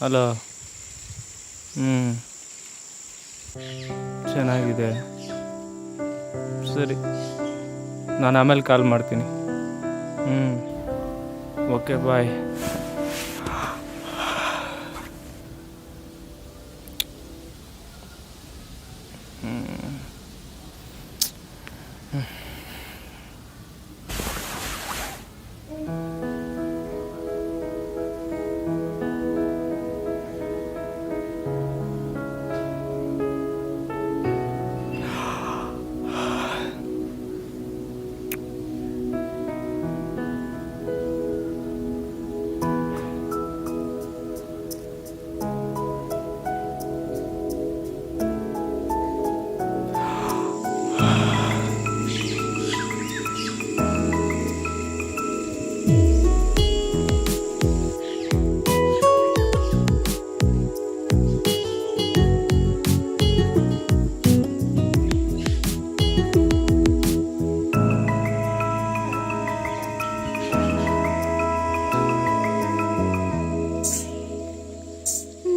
Hello. ಚೆನ್ನಾಗಿದೆ. ಸರಿ, ನಾನು ಆಮೇಲೆ ಕಾಲ್ ಮಾಡ್ತೀನಿ. ಓಕೆ, ಬಾಯ್.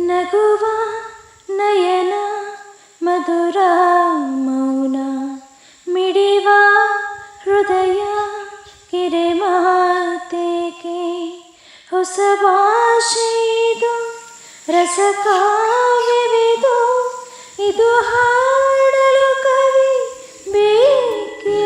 ನಗುವ ನಯನ ಮಧುರ ಮೌನ ಮಿಡಿವ ಹೃದಯ ಕಿರೆ ಮಾತೇಕೆ ಹೊಸ ಭಾಷೆಯಿದು ರಸ ಕಾವ್ಯವಿದು ಇದು ಹಾಡಲು ಕವಿ ಬೇಕೆ.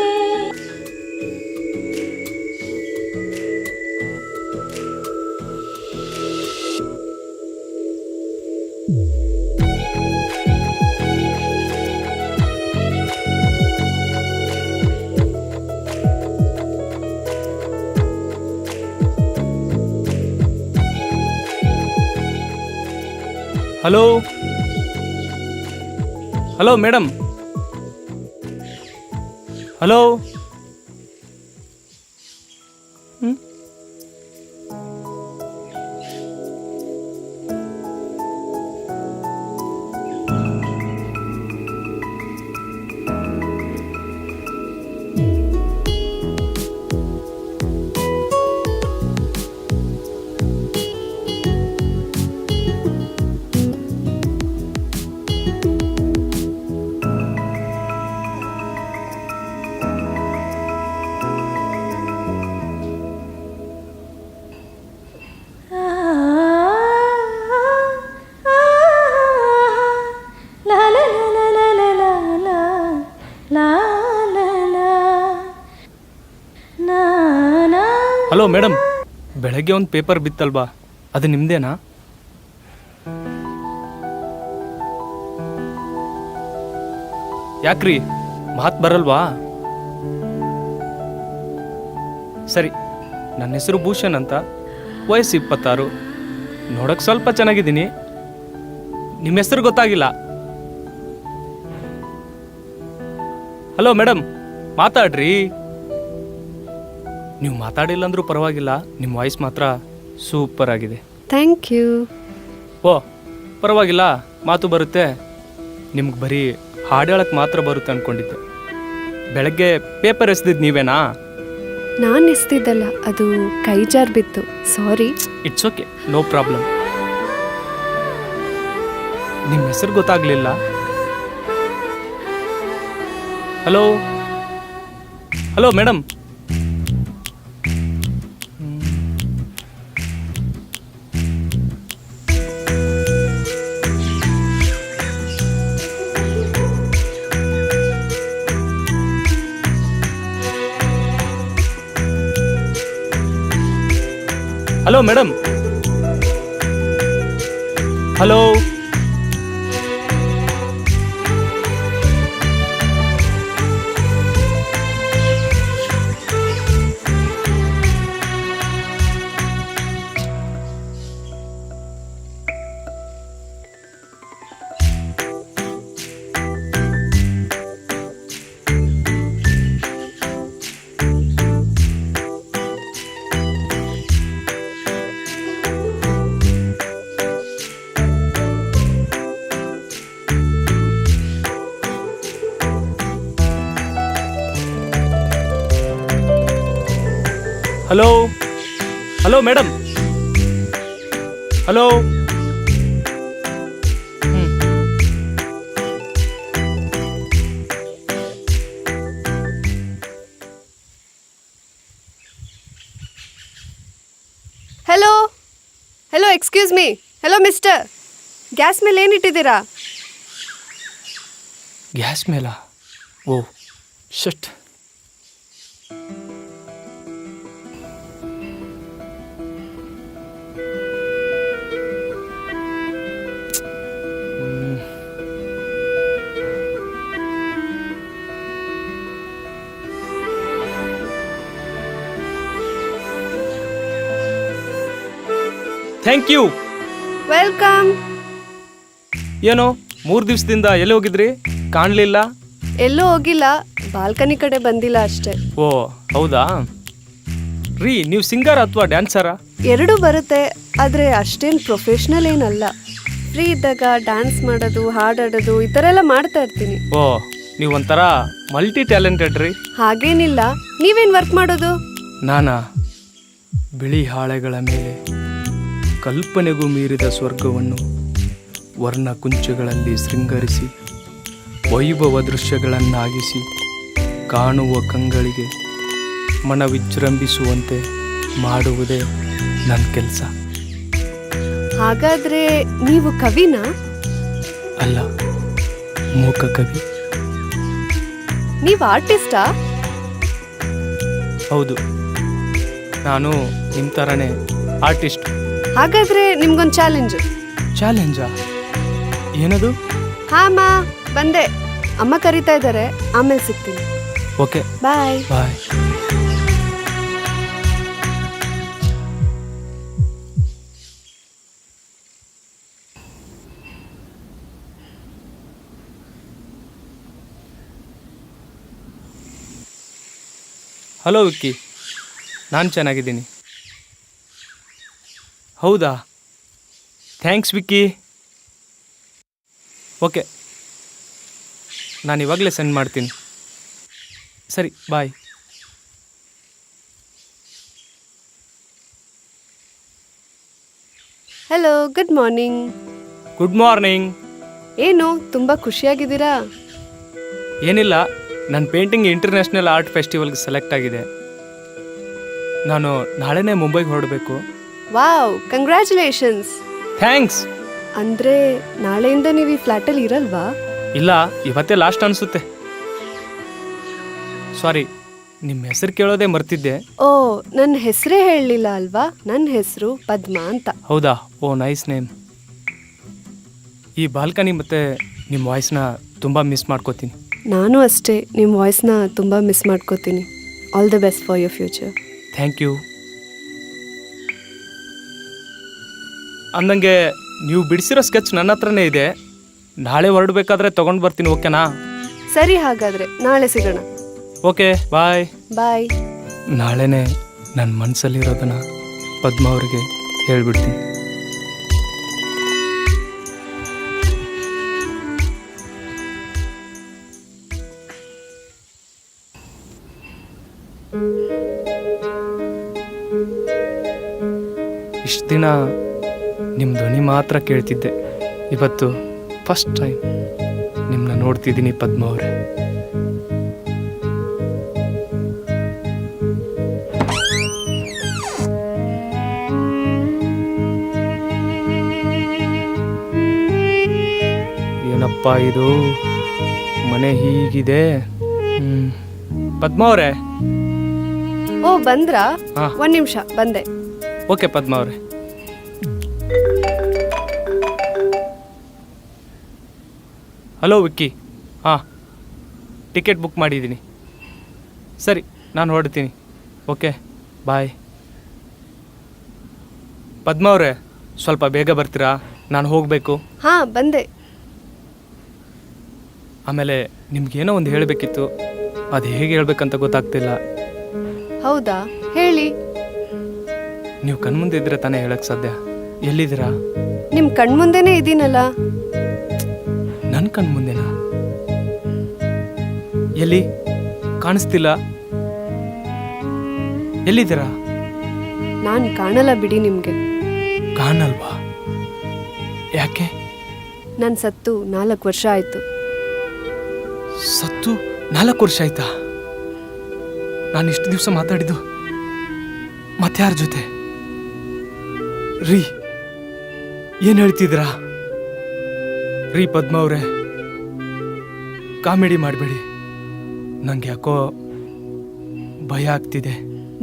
Hello. Hello madam. Hello. Hello madam, ಬೆಳಗ್ಗೆ ಒಂದು ಪೇಪರ್ ಬಿತ್ತಲ್ವಾ, ಅದು ನಿಮ್ಮದೇನಾ? ಯಾಕ್ರಿ, ಮಾತು ಬರಲ್ವಾ? ಸರಿ, ನನ್ನ ಹೆಸರು ಭೂಷಣ್ ಅಂತ, ವಯಸ್ಸು 26, ನೋಡೋಕೆ ಸ್ವಲ್ಪ ಚೆನ್ನಾಗಿದ್ದೀನಿ. ನಿಮ್ಮ ಹೆಸರು ಗೊತ್ತಾಗಿಲ್ಲ. ಹಲೋ ಮೇಡಮ್, ಮಾತಾಡ್ರಿ. ನೀವು ಮಾತಾಡಿಲ್ಲ ಅಂದ್ರೂ ಪರವಾಗಿಲ್ಲ, ನಿಮ್ಮ ವಾಯ್ಸ್ ಮಾತ್ರ ಸೂಪರ್ ಆಗಿದೆ. Thank you. ಓ ಪರವಾಗಿಲ್ಲ, ಮಾತು ಬರುತ್ತೆ. ನಿಮ್ಗೆ ಬರೀ ಹಾಡು ಹೇಳಕ್ಕೆ ಮಾತ್ರ ಬರುತ್ತೆ ಅಂದ್ಕೊಂಡಿದ್ದೆ. ಬೆಳಗ್ಗೆ ಪೇಪರ್ ಎಸ್ದಿದ್ದು ನೀವೇನಾ? ನಾನು ಎಸ್ತಿದ್ದಲ್ಲ, ಅದು ಕೈ ಜಾರ್ ಬಿತ್ತು, sorry. It's okay, no problem. ನಿಮ್ಮ ಹೆಸರು ಗೊತ್ತಾಗ್ಲಿಲ್ಲ. Hello. Hello madam. Hello madam. Hello. Hello. Hello madam. Hello. Hello hello excuse me. Hello mister, gas ಮೇಲೆ ಏನಿಟ್ಟಿದ್ದೀರಾ? ಗ್ಯಾಸ್ ಮೇಲ? Oh shut. Thank you. Welcome. ಏನೋ 3 ದಿವಸದಿಂದ ಎಲ್ಲಿ ಹೋಗಿದ್ರಿ? ಕಾಣಲಿಲ್ಲ. ಎಲ್ಲೂ ಹೋಗಿಲ್ಲ, ಬಾಲ್ಕನಿ ಕಡೆ ಬಂದಿಲ್ಲ ಅಷ್ಟೇ. ಓ ಹೌದಾ ರೀ, ನೀವು ಸಿಂಗರ್ ಅಥವಾ ಡ್ಯಾನ್ಸರಾ? ಎರಡೂ ಬರುತ್ತೆ, ಆದರೆ ಅಷ್ಟೇನು ಪ್ರೊಫೆಷ್ನಲ್ ಏನಲ್ಲ. ಫ್ರೀ ಇದ್ದಾಗ ಡ್ಯಾನ್ಸ್ ಮಾಡೋದು, ಹಾಡಾಡೋದು ಈ ಥರ ಎಲ್ಲ ಮಾಡ್ತಾ ಇರ್ತೀನಿ. ಓ ನೀವು ಒಂಥರ ಮಲ್ಟಿ ಟ್ಯಾಲೆಂಟೆಡ್ ರೀ. ಹಾಗೇನಿಲ್ಲ. ನೀವೇನು ವರ್ಕ್ ಮಾಡೋದು? ನಾನಾ ಬಿಳಿ ಹಾಳೆಗಳ ಮೇಲೆ ಕಲ್ಪನೆಗೂ ಮೀರಿದ ಸ್ವರ್ಗವನ್ನು ವರ್ಣ ಕುಂಚಗಳಲ್ಲಿ ಶೃಂಗರಿಸಿ ವೈಭವ ದೃಶ್ಯಗಳನ್ನಾಗಿಸಿ ಕಾಣುವ ಕಂಗಳಿಗೆ ಮನ ವಿಜೃಂಭಿಸುವಂತೆ ಮಾಡುವುದೇ ನನ್ನ ಕೆಲಸ. ಹಾಗಾದ್ರೆ ನೀವು ಕವಿನಾ? ಅಲ್ಲ, ಮೂಕ ಕವಿ. ನೀವು ಆರ್ಟಿಸ್ಟಾ? ಹೌದು, ನಾನು ನಿಮ್ಮ ಥರನೇ ಆರ್ಟಿಸ್ಟ್. ಹಾಗಾದ್ರೆ ನಿಮ್ಗೊಂದು ಚಾಲೆಂಜ್. ಚಾಲೆಂಜಾ? ಏನದು? ಹಾಂ ಬಂದೆ, ಅಮ್ಮ ಕರೀತಾ ಇದ್ದಾರೆ, ಆಮೇಲೆ ಸಿಗ್ತೀನಿ. Okay bye. Bye. Hello Vicky, ನಾನು ಚೆನ್ನಾಗಿದ್ದೀನಿ. ಹೌದಾ? ಥ್ಯಾಂಕ್ಸ್ ವಿಕ್ಕಿ. ಓಕೆ, ನಾನು ಇವಾಗಲೇ ಸೆಂಡ್ ಮಾಡ್ತೀನಿ. ಸರಿ, bye. Hello, good morning. Good morning. ಏನು ತುಂಬ ಖುಷಿಯಾಗಿದ್ದೀರಾ? ಏನಿಲ್ಲ, ನನ್ನ ಪೇಂಟಿಂಗ್ ಇಂಟರ್ನ್ಯಾಷನಲ್ ಆರ್ಟ್ ಫೆಸ್ಟಿವಲ್ಗೆ ಸೆಲೆಕ್ಟ್ ಆಗಿದೆ. ನಾನು ನಾಳೆನೇ ಮುಂಬೈಗೆ ಹೊರಡಬೇಕು. Wow, congratulations. ಥ್ಯಾಂಕ್ಸ್. ಅಂದರೆ ನಾಳೆಯಿಂದ ನೀವು ಈ ಫ್ಲ್ಯಾಟಲ್ಲಿ ಇರಲ್ವಾ? ಇಲ್ಲ, ಇವತ್ತೇ ಲಾಸ್ಟ್ ಅನಿಸುತ್ತೆ. ಸಾರಿ, ನಿಮ್ಮ ಹೆಸರು ಕೇಳೋದೇ ಮರ್ತಿದ್ದೆ. ಓ, ನನ್ನ ಹೆಸರೇ ಹೇಳಲಿಲ್ಲ ಅಲ್ವಾ? ನನ್ನ ಹೆಸರು ಪದ್ಮಾ ಅಂತ. ಹೌದಾ? ಓ ನೈಸ್ ನೇಮ್. ಈ ಬಾಲ್ಕನಿ ಮತ್ತು ನಿಮ್ಮ ವಾಯ್ಸ್ನ ತುಂಬ ಮಿಸ್ ಮಾಡ್ಕೋತೀನಿ. ನಾನು ಅಷ್ಟೇ, ನಿಮ್ಮ ವಾಯ್ಸ್ನ ತುಂಬ ಮಿಸ್ ಮಾಡ್ಕೋತೀನಿ. All the best for your future. Thank you. ಅಂದಂಗೆ ನೀವು ಬಿಡಿಸಿರೋ ಸ್ಕೆಚ್ ನನ್ನ ಹತ್ರನೇ ಇದೆ. ನಾಳೆ ಹೊರಡಬೇಕಾದ್ರೆ ತೊಗೊಂಡು ಬರ್ತೀನಿ, ಓಕೆನಾ? ಸರಿ, ಹಾಗಾದರೆ ನಾಳೆ ಸಿಗೋಣ. Okay, bye. ಬಾಯ್. ನಾಳೆನೇ ನನ್ನ ಮನಸ್ಸಲ್ಲಿರೋದನ್ನು ಪದ್ಮ ಅವರಿಗೆ ಹೇಳ್ಬಿಡ್ತೀನಿ. ಇಷ್ಟು ದಿನ ನಿಮ್ಮ ಧ್ವನಿ ಮಾತ್ರ ಕೇಳ್ತಿದ್ದೆ. ಇವತ್ತು ಫಸ್ಟ್ ಟೈಮ್ ನಿಮ್ಮನ್ನ ನೋಡ್ತಿದ್ದೀನಿ ಪದ್ಮ ಅವರೇ. ಏನಪ್ಪ ಇದು, ಮನೆ ಹೀಗಿದೆ. ಪದ್ಮ ಅವರೇ. ಓ, ಬಂದ್ರಾ? ಹಾ. 1 ನಿಮಿಷ, ಬಂದೆ. ಓಕೆ ಪದ್ಮ ಅವರೇ. ಹಲೋ ವಿಕ್ಕಿ. ಹಾಂ, ಟಿಕೆಟ್ ಬುಕ್ ಮಾಡಿದ್ದೀನಿ. ಸರಿ, ನಾನು ಹೊರಡ್ತೀನಿ. ಓಕೆ, ಬಾಯ್. ಪದ್ಮ ಅವರೇ, ಸ್ವಲ್ಪ ಬೇಗ ಬರ್ತೀರಾ? ನಾನು ಹೋಗಬೇಕು. ಹಾಂ, ಬಂದೆ. ಆಮೇಲೆ ನಿಮ್ಗೇನೋ ಒಂದು ಹೇಳಬೇಕಿತ್ತು, ಅದು ಹೇಗೆ ಹೇಳ್ಬೇಕಂತ ಗೊತ್ತಾಗ್ತಿಲ್ಲ. ಹೌದಾ? ಹೇಳಿ. ನೀವು ಕಣ್ಮುಂದೆ ಇದ್ರೆ ತಾನೇ ಹೇಳಕ್ಕೆ ಸಾಧ್ಯ. ಎಲ್ಲಿದ್ದೀರಾ? ನಿಮ್ಮ ಕಣ್ಮುಂದೆನೇ ಇದ್ದೀನಲ್ಲ. ನನ್ನ ಕಣ್ಮುಂದೆನಾ? ಎಲ್ಲಿ? ಕಾಣಿಸ್ತಿಲ್ಲ. ಎಲ್ಲಿದ್ದೀರಾ? ನಾನು ಕಾಣಲ್ಲ ಬಿಡಿ ನಿಮಗೆ. ಕಾಣಲ್ವಾ? ಯಾಕೆ? ನಾನು ಸತ್ತು 4 ವರ್ಷ ಆಯಿತು. ಸತ್ತು 4 ವರ್ಷ ಆಯ್ತಾ? ನಾನು ಇಷ್ಟು ದಿವಸ ಮಾತಾಡಿದ್ದು ಮತ್ತಾರ ಜೊತೆ? ರೀ ಏನು ಹೇಳ್ತಿದ್ರಾ ರೀ ಪದ್ಮ ಅವರೇ, ಕಾಮಿಡಿ ಮಾಡಬೇಡಿ. ನಂಗೆ ಯಾಕೋ ಭಯ ಆಗ್ತಿದೆ.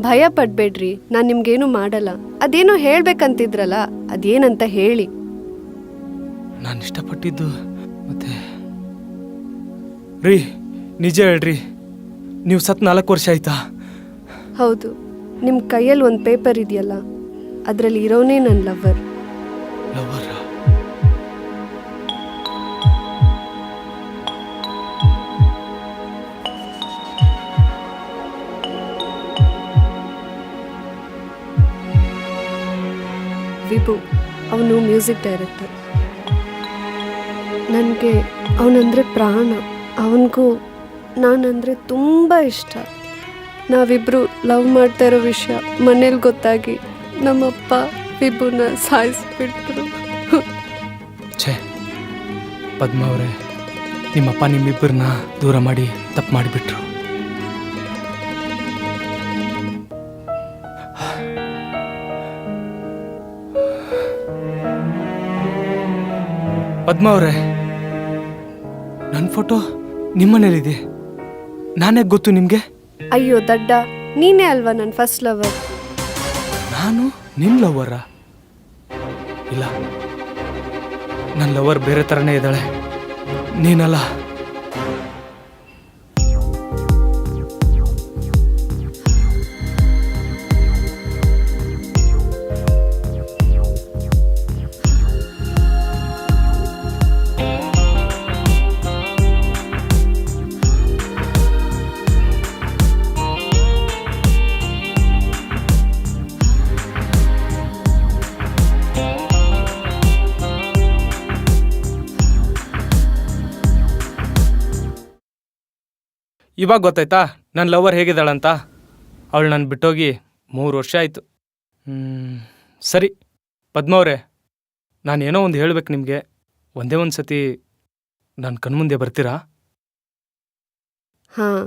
ಭಯ ಪಡ್ಬೇಡ್ರಿ, ನಾನು ನಿಮ್ಗೇನು ಮಾಡಲ್ಲ. ಅದೇನೋ ಹೇಳ್ಬೇಕಂತಿದ್ರಲ್ಲ, ಅದೇನಂತ ಹೇಳಿ. ನಾನು ಇಷ್ಟಪಟ್ಟಿದ್ದು ಮತ್ತೆ ರೀ, ನಿಜ ಹೇಳ್ರಿ, ನೀವು ಸತ್ 4 ವರ್ಷ ಆಯ್ತಾ? ಹೌದು, ನಿಮ್ಮ ಕೈಯಲ್ಲಿ ಒಂದು ಪೇಪರ್ ಇದೆಯಲ್ಲ, ಅದರಲ್ಲಿ ಇರೋನೇ ನನ್ನ ಲವರ್. ಲವರ? ವಿಭು, ಅವನು ಮ್ಯೂಸಿಕ್ ಡೈರೆಕ್ಟರ್. ನನಗೆ ಅವನಂದರೆ ಪ್ರಾಣ. ಅವನಿಗೂ ನಾನಂದರೆ ತುಂಬ ಇಷ್ಟ. ನಾವಿಬ್ಬರು ಲವ್ ಮಾಡ್ತಾ ಇರೋ ವಿಷಯ ಮನೇಲಿ ಗೊತ್ತಾಗಿ ನಮ್ಮಪ್ಪ ವಿಭುನ ಸಾಯಿಸ್ಬಿಟ್ರು. ಛೇ ಪದ್ಮ ಅವರೇ, ನಿಮ್ಮಪ್ಪ ನಿಮ್ಮಿಬ್ಬರನ್ನ ದೂರ ಮಾಡಿ ತಪ್ಪು ಮಾಡಿಬಿಟ್ರು. ಪದ್ಮ ಅವರೇ, ನನ್ನ ಫೋಟೋ ನಿಮ್ಮನೇಲಿದೆ. ನಾನೇ ಗೊತ್ತು ನಿಮಗೆ? ಅಯ್ಯೋ ದಡ್ಡ, ನೀನೇ ಅಲ್ವಾ ನನ್ನ ಫಸ್ಟ್ ಲವರ್. ನಾನು ನಿಮ್ಮ ಲವರ? ಇಲ್ಲ, ನನ್ನ ಲವರ್ ಬೇರೆ ಥರನೇ ಇದ್ದಾಳೆ, ನೀನಲ್ಲ. ಇವಾಗ ಗೊತ್ತಾಯ್ತಾ ನನ್ನ ಲವರ್ ಹೇಗಿದ್ದಾಳಂತ? ಅವಳು ನಾನು ಬಿಟ್ಟೋಗಿ 3 ವರ್ಷ ಆಯಿತು. ಸರಿ ಪದ್ಮ ಅವರೇ, ನಾನೇನೋ ಒಂದು ಹೇಳ್ಬೇಕು ನಿಮಗೆ. ಒಂದೇ ಒಂದು ಸತಿ ನನ್ನ ಕಣ್ಮುಂದೆ ಬರ್ತೀರಾ? ಹಾಂ,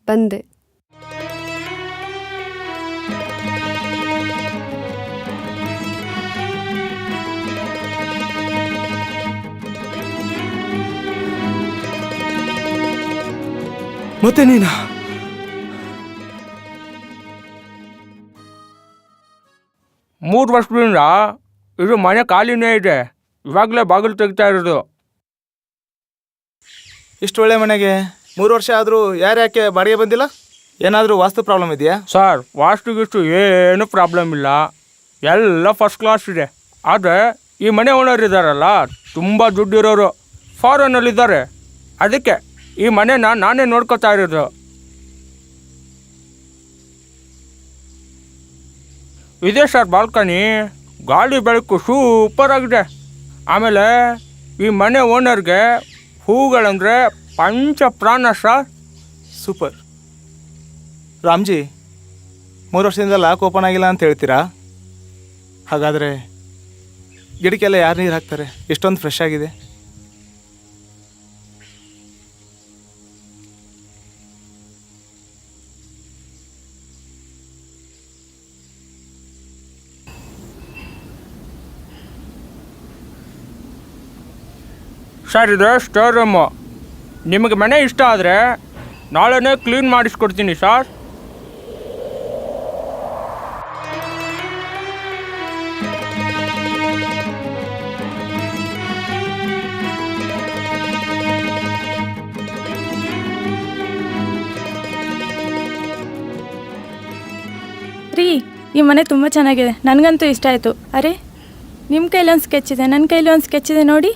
ಬಂದೆ. ಮತ್ತೆ ನೀನಾ? ಮೂರು ವರ್ಷದಿಂದ ಇದು ಮನೆ ಖಾಲಿನೇ ಇದೆ. ಇವಾಗಲೇ ಬಾಗಿಲು ತೆಗಿತಾ ಇರೋದು. ಇಷ್ಟು ಒಳ್ಳೆ ಮನೆಗೆ 3 ವರ್ಷ ಆದರೂ ಯಾಕೆ ಬಾಡಿಗೆ ಬಂದಿಲ್ಲ? ಏನಾದರೂ ವಾಸ್ತು ಪ್ರಾಬ್ಲಮ್ ಇದೆಯಾ? ಸರ್, ವಾಸ್ತುಗಿಷ್ಟು ಏನು ಪ್ರಾಬ್ಲಮ್ ಇಲ್ಲ, ಎಲ್ಲ ಫಸ್ಟ್ ಕ್ಲಾಸ್ ಇದೆ. ಆದರೆ ಈ ಮನೆ ಓನರ್ ಇದ್ದಾರಲ್ಲ, ತುಂಬ ದುಡ್ಡಿರೋರು, ಫಾರಿನಲ್ಲಿದ್ದಾರೆ. ಅದಕ್ಕೆ ಈ ಮನೆನ ನಾನೇ ನೋಡ್ಕೊತಾ ಇರೋದು. ಇದೆ ಸರ್ ಬಾಲ್ಕನಿ, ಗಾಳಿ ಬೆಳಕು ಸೂಪರ್ ಆಗಿದೆ. ಆಮೇಲೆ ಈ ಮನೆ ಓನರ್ಗೆ ಹೂಗಳಂದರೆ ಪಂಚ ಪ್ರಾಣ ಸರ್. ಸೂಪರ್. ರಾಮ್ಜಿ, 3 ವರ್ಷದಿಂದ ಲಾಕ್ ಓಪನ್ ಆಗಿಲ್ಲ ಅಂತ ಹೇಳ್ತೀರಾ? ಹಾಗಾದರೆ ಗಿಡಕ್ಕೆಲ್ಲ ಯಾರು ನೀರು ಹಾಕ್ತಾರೆ? ಎಷ್ಟೊಂದು ಫ್ರೆಶ್ ಆಗಿದೆ. ಸರ್, ಇದು ಸ್ಟೋರ್ ರೂಮು. ನಿಮಗೆ ಮನೆ ಇಷ್ಟ ಆದರೆ ನಾಳೆನೇ ಕ್ಲೀನ್ ಮಾಡಿಸ್ಕೊಡ್ತೀನಿ ಸರ್. ರೀ, ಈ ಮನೆ ತುಂಬ ಚೆನ್ನಾಗಿದೆ, ನನಗಂತೂ ಇಷ್ಟ ಆಯಿತು. ಅರೆ, ನಿಮ್ಮ ಕೈಲಿ ಒಂದು ಸ್ಕೆಚ್ ಇದೆ, ನನ್ನ ಕೈಲಿ ಒಂದು ಸ್ಕೆಚ್ ಇದೆ ನೋಡಿ.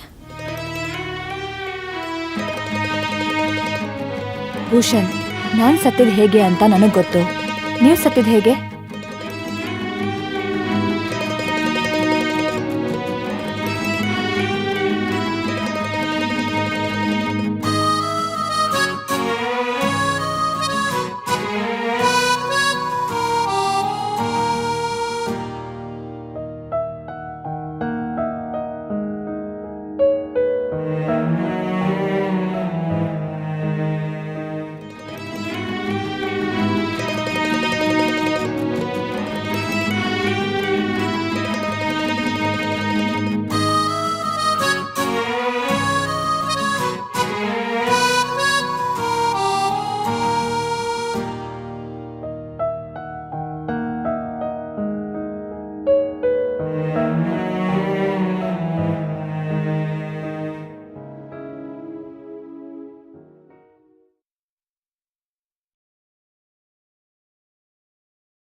ಭೂಷಣ್, ನಾನು ಸತ್ತಿದ್ದು ಹೇಗೆ ಅಂತ ನನಗೆ ಗೊತ್ತು. ನೀವು ಸತ್ತಿದ್ದು ಹೇಗೆ?